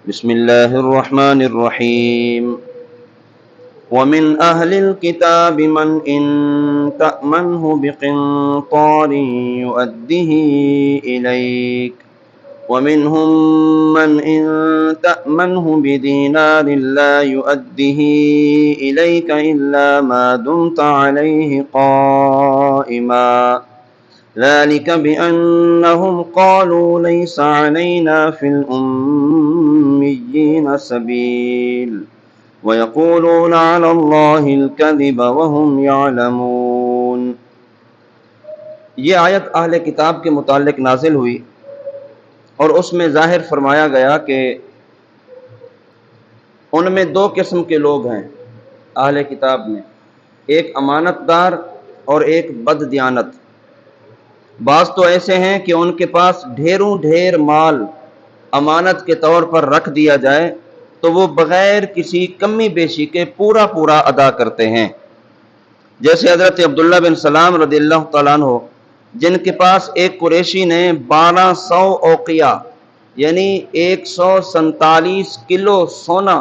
بسم الله الرحمن الرحيم ومن أهل الكتاب من إن تأمنه بقنطار يؤده إليك ومنهم من إن تأمنه بدينار لا يؤده إليك إلا ما دمت عليه قائما ذلك بأنهم قالوا ليس علينا في الأميين سبيل وَيَقُولُونَ عَلَى اللَّهِ الْكَذِبَ وَهُمْ يَعْلَمُونَ۔ یہ آیت اہل کتاب کے متعلق نازل ہوئی اور اس میں ظاہر فرمایا گیا کہ ان میں دو قسم کے لوگ ہیں اہل کتاب میں، ایک امانت دار اور ایک بد دیانت۔ بعض تو ایسے ہیں کہ ان کے پاس ڈھیروں ڈھیر مال امانت کے طور پر رکھ دیا جائے تو وہ بغیر کسی کمی بیشی کے پورا پورا ادا کرتے ہیں، جیسے حضرت عبداللہ بن سلام رضی اللہ تعالیٰ عنہ، جن کے پاس ایک قریشی نے 1200 اوقیہ یعنی 147 کلو سونا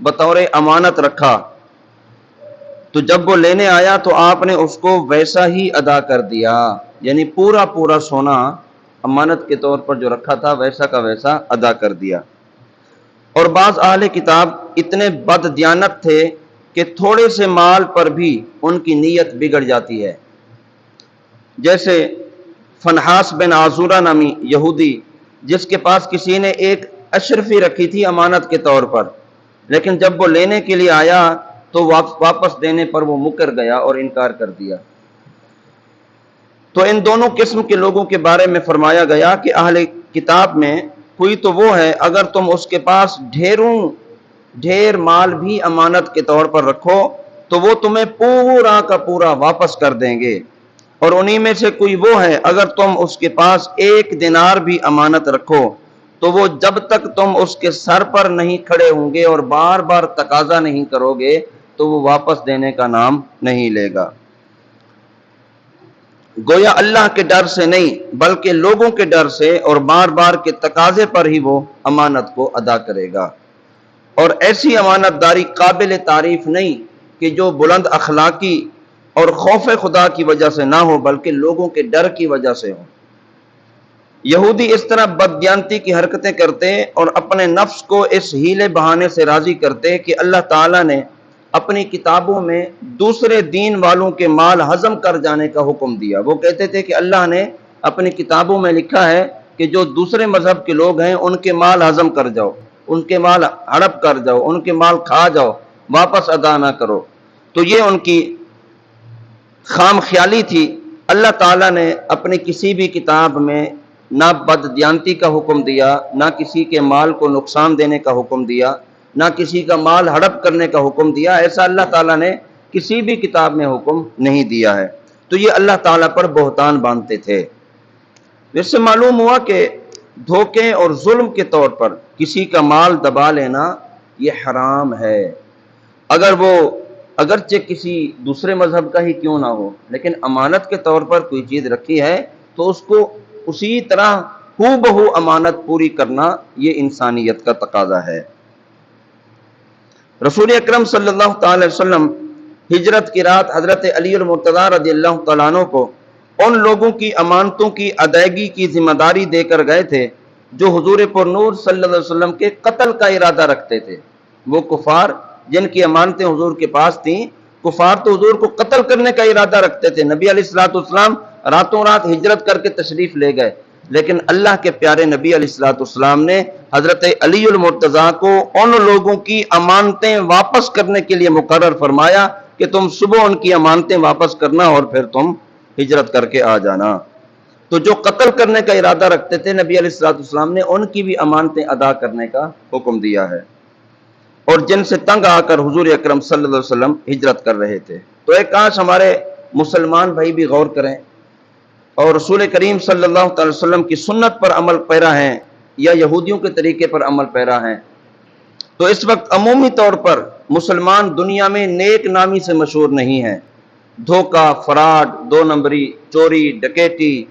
بطور امانت رکھا، تو جب وہ لینے آیا تو آپ نے اس کو ویسا ہی ادا کر دیا، یعنی پورا پورا سونا امانت کے طور پر جو رکھا تھا ویسا کا ویسا ادا کر دیا۔ اور بعض اہل کتاب اتنے بد دیانت تھے کہ تھوڑے سے مال پر بھی ان کی نیت بگڑ جاتی ہے، جیسے فنحاس بن عازورہ نامی یہودی، جس کے پاس کسی نے ایک اشرفی رکھی تھی امانت کے طور پر، لیکن جب وہ لینے کے لیے آیا تو واپس دینے پر وہ مکر گیا اور انکار کر دیا۔ تو ان دونوں قسم کے لوگوں کے بارے میں فرمایا گیا کہ اہل کتاب میں کوئی تو وہ ہے اگر تم اس کے پاس ڈھیر مال بھی امانت کے طور پر رکھو تو وہ تمہیں پورا کا پورا واپس کر دیں گے، اور انہی میں سے کوئی وہ ہے اگر تم اس کے پاس 1 دینار بھی امانت رکھو تو وہ جب تک تم اس کے سر پر نہیں کھڑے ہوں گے اور بار بار تقاضا نہیں کرو گے تو وہ واپس دینے کا نام نہیں لے گا۔ گویا اللہ کے ڈر سے نہیں بلکہ لوگوں کے ڈر سے اور بار بار کے تقاضے پر ہی وہ امانت کو ادا کرے گا، اور ایسی امانت داری قابل تعریف نہیں کہ جو بلند اخلاقی اور خوف خدا کی وجہ سے نہ ہو بلکہ لوگوں کے ڈر کی وجہ سے ہو۔ یہودی اس طرح بددیانتی کی حرکتیں کرتے اور اپنے نفس کو اس ہیلے بہانے سے راضی کرتے کہ اللہ تعالیٰ نے اپنی کتابوں میں دوسرے دین والوں کے مال ہضم کر جانے کا حکم دیا۔ وہ کہتے تھے کہ اللہ نے اپنی کتابوں میں لکھا ہے کہ جو دوسرے مذہب کے لوگ ہیں ان کے مال ہضم کر جاؤ، ان کے مال ہڑپ کر جاؤ، ان کے مال کھا جاؤ، واپس ادا نہ کرو۔ تو یہ ان کی خام خیالی تھی۔ اللہ تعالیٰ نے اپنی کسی بھی کتاب میں نہ بد دیانتی کا حکم دیا، نہ کسی کے مال کو نقصان دینے کا حکم دیا، نہ کسی کا مال ہڑپ کرنے کا حکم دیا۔ ایسا اللہ تعالیٰ نے کسی بھی کتاب میں حکم نہیں دیا ہے۔ تو یہ اللہ تعالیٰ پر بہتان باندھتے تھے۔ اس سے معلوم ہوا کہ دھوکے اور ظلم کے طور پر کسی کا مال دبا لینا یہ حرام ہے، اگر وہ اگرچہ کسی دوسرے مذہب کا ہی کیوں نہ ہو، لیکن امانت کے طور پر کوئی چیز رکھی ہے تو اس کو اسی طرح ہو بہو امانت پوری کرنا یہ انسانیت کا تقاضا ہے۔ رسول اکرم صلی اللہ تعالی وسلم ہجرت کی رات حضرت علی المرتضیٰ رضی اللہ تعالیٰ عنہ کو ان لوگوں کی امانتوں کی ادائیگی کی ذمہ داری دے کر گئے تھے جو حضور پر نور صلی اللہ علیہ وسلم کے قتل کا ارادہ رکھتے تھے۔ وہ کفار جن کی امانتیں حضور کے پاس تھیں، کفار تو حضور کو قتل کرنے کا ارادہ رکھتے تھے۔ نبی علیہ السلام راتوں رات ہجرت کر کے تشریف لے گئے، لیکن اللہ کے پیارے نبی علیہ السلام نے حضرت علی المرتضیٰ کو ان لوگوں کی امانتیں واپس کرنے کے لیے مقرر فرمایا کہ تم صبح ان کی امانتیں واپس کرنا اور پھر تم ہجرت کر کے آ جانا۔ تو جو قتل کرنے کا ارادہ رکھتے تھے نبی علیہ السلام نے ان کی بھی امانتیں ادا کرنے کا حکم دیا ہے، اور جن سے تنگ آ کر حضور اکرم صلی اللہ علیہ وسلم ہجرت کر رہے تھے۔ تو ایک کاش ہمارے مسلمان بھائی بھی غور کریں اور رسول کریم صلی اللہ علیہ وسلم کی سنت پر عمل پیرا ہیں یا یہودیوں کے طریقے پر عمل پیرا ہیں۔ تو اس وقت عمومی طور پر مسلمان دنیا میں نیک نامی سے مشہور نہیں ہیں۔ دھوکہ، فراڈ، 2 نمبری، چوری، ڈکیٹی،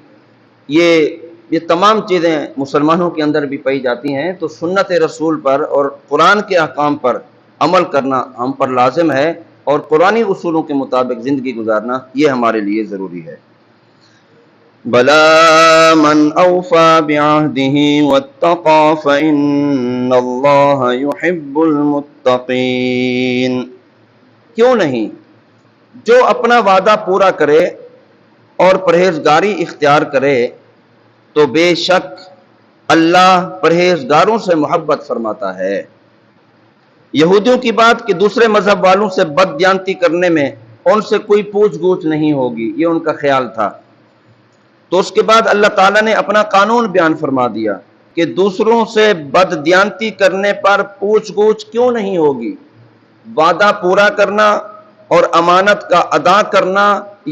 یہ یہ تمام چیزیں مسلمانوں کے اندر بھی پائی جاتی ہیں، تو سنت رسول پر اور قرآن کے احکام پر عمل کرنا ہم پر لازم ہے، اور قرآنی اصولوں کے مطابق زندگی گزارنا یہ ہمارے لیے ضروری ہے۔ بلا من اوفى بعهده واتقى فإن اللہ يحب المتقین، کیوں نہیں، جو اپنا وعدہ پورا کرے اور پرہیزگاری اختیار کرے تو بے شک اللہ پرہیزگاروں سے محبت فرماتا ہے۔ یہودیوں کی بات کہ دوسرے مذہب والوں سے بددیانتی کرنے میں ان سے کوئی پوچھ گچھ نہیں ہوگی، یہ ان کا خیال تھا۔ تو اس کے بعد اللہ تعالیٰ نے اپنا قانون بیان فرما دیا کہ دوسروں سے بددیانتی کرنے پر پوچھ گچھ کیوں نہیں ہوگی۔ وعدہ پورا کرنا اور امانت کا ادا کرنا،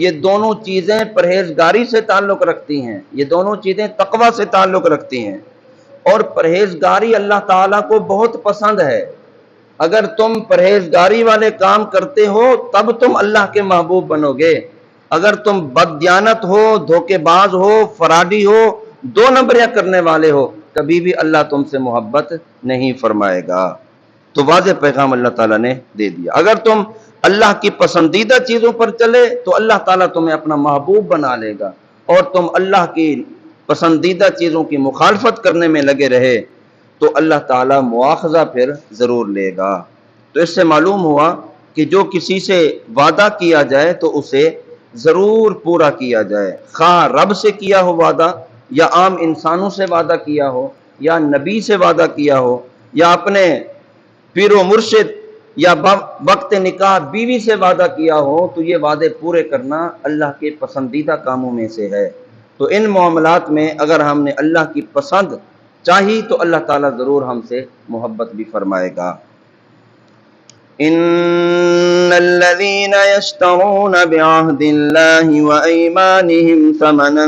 یہ دونوں چیزیں پرہیزگاری سے تعلق رکھتی ہیں، یہ دونوں چیزیں تقوی سے تعلق رکھتی ہیں، اور پرہیزگاری اللہ تعالیٰ کو بہت پسند ہے۔ اگر تم پرہیزگاری والے کام کرتے ہو تب تم اللہ کے محبوب بنو گے، اگر تم بددیانت ہو، دھوکے باز ہو، فراڈی ہو، دو نمبریاں کرنے والے ہو، کبھی بھی اللہ تم سے محبت نہیں فرمائے گا۔ تو واضح پیغام اللہ تعالیٰ نے دے دیا۔ اگر تم اللہ کی پسندیدہ چیزوں پر چلے تو اللہ تعالیٰ تمہیں اپنا محبوب بنا لے گا، اور تم اللہ کی پسندیدہ چیزوں کی مخالفت کرنے میں لگے رہے تو اللہ تعالیٰ مواخذہ پھر ضرور لے گا۔ تو اس سے معلوم ہوا کہ جو کسی سے وعدہ کیا جائے تو اسے ضرور پورا کیا جائے، خواہ رب سے کیا ہو وعدہ، یا عام انسانوں سے وعدہ کیا ہو، یا نبی سے وعدہ کیا ہو، یا اپنے پیر و مرشد، یا وقت نکاح بیوی سے وعدہ کیا ہو، تو یہ وعدے پورے کرنا اللہ کے پسندیدہ کاموں میں سے ہے۔ تو ان معاملات میں اگر ہم نے اللہ کی پسند چاہی تو اللہ تعالیٰ ضرور ہم سے محبت بھی فرمائے گا۔ ان الذين يشترون بعهد الله وايمانهم ثمنا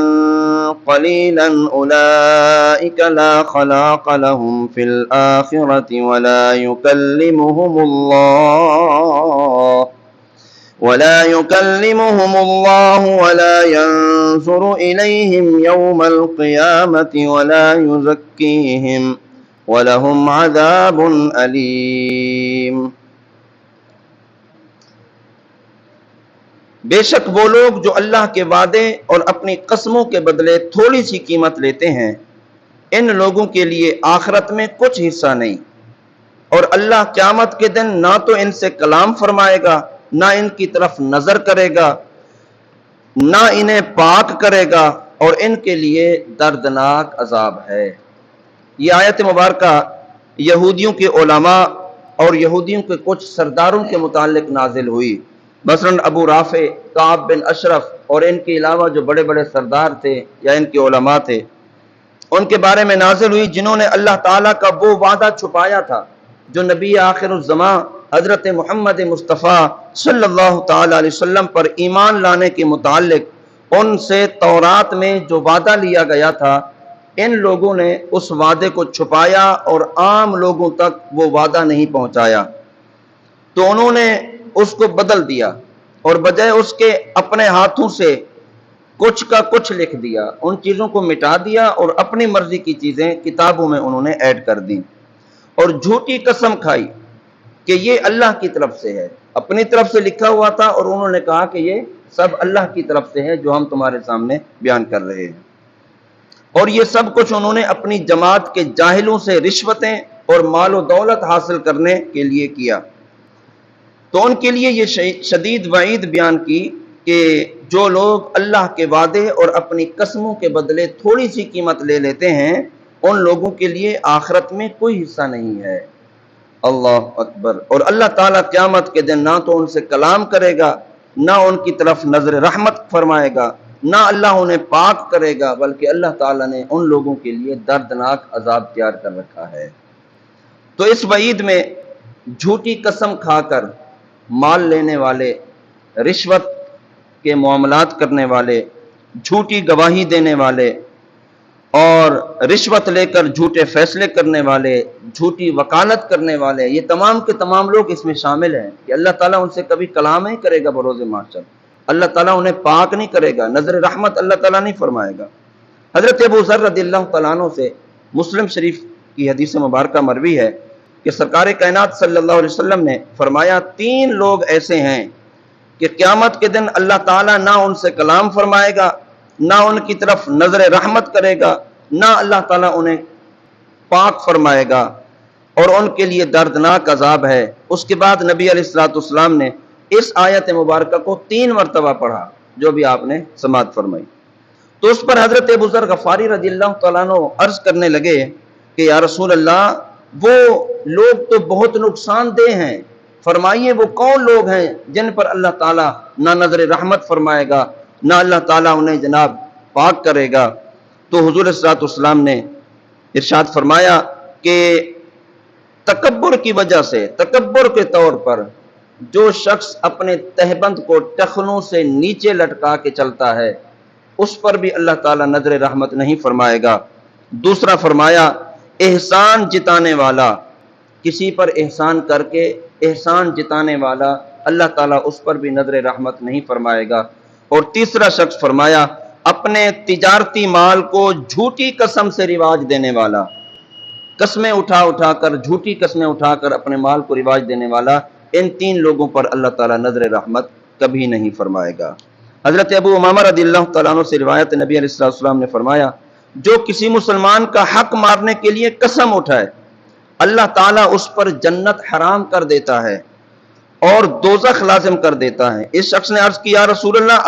قليلا اولئك لا خلاق لهم في الاخره ولا يكلمهم الله ولا ينظر اليهم يوم القيامه ولا يزكيهم ولهم عذاب اليم۔ بے شک وہ لوگ جو اللہ کے وعدے اور اپنی قسموں کے بدلے تھوڑی سی قیمت لیتے ہیں، ان لوگوں کے لیے آخرت میں کچھ حصہ نہیں، اور اللہ قیامت کے دن نہ تو ان سے کلام فرمائے گا، نہ ان کی طرف نظر کرے گا، نہ انہیں پاک کرے گا، اور ان کے لیے دردناک عذاب ہے۔ یہ آیت مبارکہ یہودیوں کے علماء اور یہودیوں کے کچھ سرداروں کے متعلق نازل ہوئی، مثلاً ابو رافع، کعب بن اشرف، اور ان کے علاوہ جو بڑے بڑے سردار تھے یا ان کے علماء تھے، ان کے بارے میں نازل ہوئی جنہوں نے اللہ تعالیٰ کا وہ وعدہ چھپایا تھا جو نبی آخر الزمان حضرت محمد مصطفیٰ صلی اللہ تعالیٰ علیہ وسلم پر ایمان لانے کے متعلق ان سے تورات میں جو وعدہ لیا گیا تھا، ان لوگوں نے اس وعدے کو چھپایا اور عام لوگوں تک وہ وعدہ نہیں پہنچایا، تو انہوں نے اس کو بدل دیا، اور بجائے اس کے اپنے ہاتھوں سے کچھ کا کچھ لکھ دیا، ان چیزوں کو مٹا دیا اور اپنی مرضی کی چیزیں کتابوں میں انہوں نے ایڈ کر دیں، اور جھوٹی قسم کھائی کہ یہ اللہ کی طرف سے ہے۔ اپنی طرف سے لکھا ہوا تھا اور انہوں نے کہا کہ یہ سب اللہ کی طرف سے ہے جو ہم تمہارے سامنے بیان کر رہے ہیں، اور یہ سب کچھ انہوں نے اپنی جماعت کے جاہلوں سے رشوتیں اور مال و دولت حاصل کرنے کے لیے کیا۔ تو ان کے لیے یہ شدید وعید بیان کی کہ جو لوگ اللہ کے وعدے اور اپنی قسموں کے بدلے تھوڑی سی قیمت لے لیتے ہیں، ان لوگوں کے لیے آخرت میں کوئی حصہ نہیں ہے۔ اللہ اکبر۔ اور اللہ تعالیٰ قیامت کے دن نہ تو ان سے کلام کرے گا، نہ ان کی طرف نظر رحمت فرمائے گا، نہ اللہ انہیں پاک کرے گا، بلکہ اللہ تعالیٰ نے ان لوگوں کے لیے دردناک عذاب تیار کر رکھا ہے۔ تو اس وعید میں جھوٹی قسم کھا کر مال لینے والے، رشوت کے معاملات کرنے والے، جھوٹی گواہی دینے والے، اور رشوت لے کر جھوٹے فیصلے کرنے والے، جھوٹی وکالت کرنے والے، یہ تمام کے تمام لوگ اس میں شامل ہیں کہ اللہ تعالیٰ ان سے کبھی کلام نہیں کرے گا بروز محشر، اللہ تعالیٰ انہیں پاک نہیں کرے گا، نظر رحمت اللہ تعالیٰ نہیں فرمائے گا۔ حضرت ابو ذر رضی اللہ تعالیٰ عنہ سے مسلم شریف کی حدیث مبارکہ مروی ہے کہ سرکار کائنات صلی اللہ علیہ وسلم نے فرمایا 3 لوگ ایسے ہیں کہ قیامت کے دن اللہ تعالیٰ نہ ان سے کلام فرمائے گا، نہ ان کی طرف نظر رحمت کرے گا، نہ اللہ تعالیٰ انہیں پاک فرمائے گا، اور ان کے لیے دردناک عذاب ہے۔ اس کے بعد نبی علیہ الصلوۃ والسلام نے اس آیت مبارکہ کو 3 مرتبہ پڑھا جو بھی آپ نے سماعت فرمائی۔ تو اس پر حضرت ابو ذر غفاری رضی اللہ تعالیٰ عنہ عرض کرنے لگے کہ یا رسول اللہ، وہ لوگ تو بہت نقصان دہ ہیں، فرمائیے وہ کون لوگ ہیں جن پر اللہ تعالیٰ نہ نظر رحمت فرمائے گا، نہ اللہ تعالیٰ انہیں جناب پاک کرے گا۔ تو حضور صلی اللہ علیہ وسلم نے ارشاد فرمایا کہ تکبر کی وجہ سے، تکبر کے طور پر جو شخص اپنے تہبند کو ٹخنوں سے نیچے لٹکا کے چلتا ہے اس پر بھی اللہ تعالیٰ نظر رحمت نہیں فرمائے گا۔ دوسرا فرمایا احسان جتانے والا، کسی پر احسان کر کے احسان جتانے والا، اللہ تعالیٰ اس پر بھی نظر رحمت نہیں فرمائے گا۔ اور تیسرا شخص فرمایا اپنے تجارتی مال کو جھوٹی قسم سے رواج دینے والا، قسمیں اٹھا کر، جھوٹی قسمیں اٹھا کر اپنے مال کو رواج دینے والا، ان 3 لوگوں پر اللہ تعالیٰ نظر رحمت کبھی نہیں فرمائے گا۔ حضرت ابو امامہ رضی اللہ تعالیٰ عنہ سے روایت، نبی علیہ الصلوۃ والسلام نے فرمایا جو کسی مسلمان کا حق مارنے کے لیے قسم اٹھائے اللہ تعالیٰ اس پر جنت حرام کر دیتا ہے اور دوزخ لازم کر دیتا ہے۔ اس شخص نے عرض کیا یا رسول اللہ،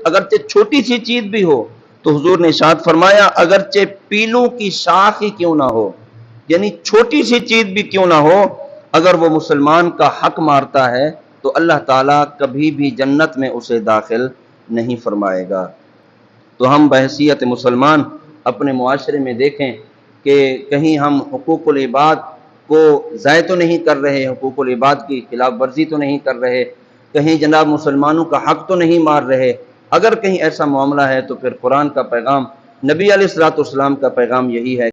اگرچہ چھوٹی سی چیز بھی ہو، تو حضور نے ارشاد فرمایا اگرچہ پیلوں کی شاخ ہی کیوں نہ ہو، یعنی چھوٹی سی چیز بھی کیوں نہ ہو، اگر وہ مسلمان کا حق مارتا ہے تو اللہ تعالیٰ کبھی بھی جنت میں اسے داخل نہیں فرمائے گا۔ تو ہم بحیثیت مسلمان اپنے معاشرے میں دیکھیں کہ کہیں ہم حقوق العباد کو ضائع تو نہیں کر رہے، حقوق العباد کی خلاف ورزی تو نہیں کر رہے، کہیں جناب مسلمانوں کا حق تو نہیں مار رہے۔ اگر کہیں ایسا معاملہ ہے تو پھر قرآن کا پیغام، نبی علیہ الصلوۃ والسلام کا پیغام یہی ہے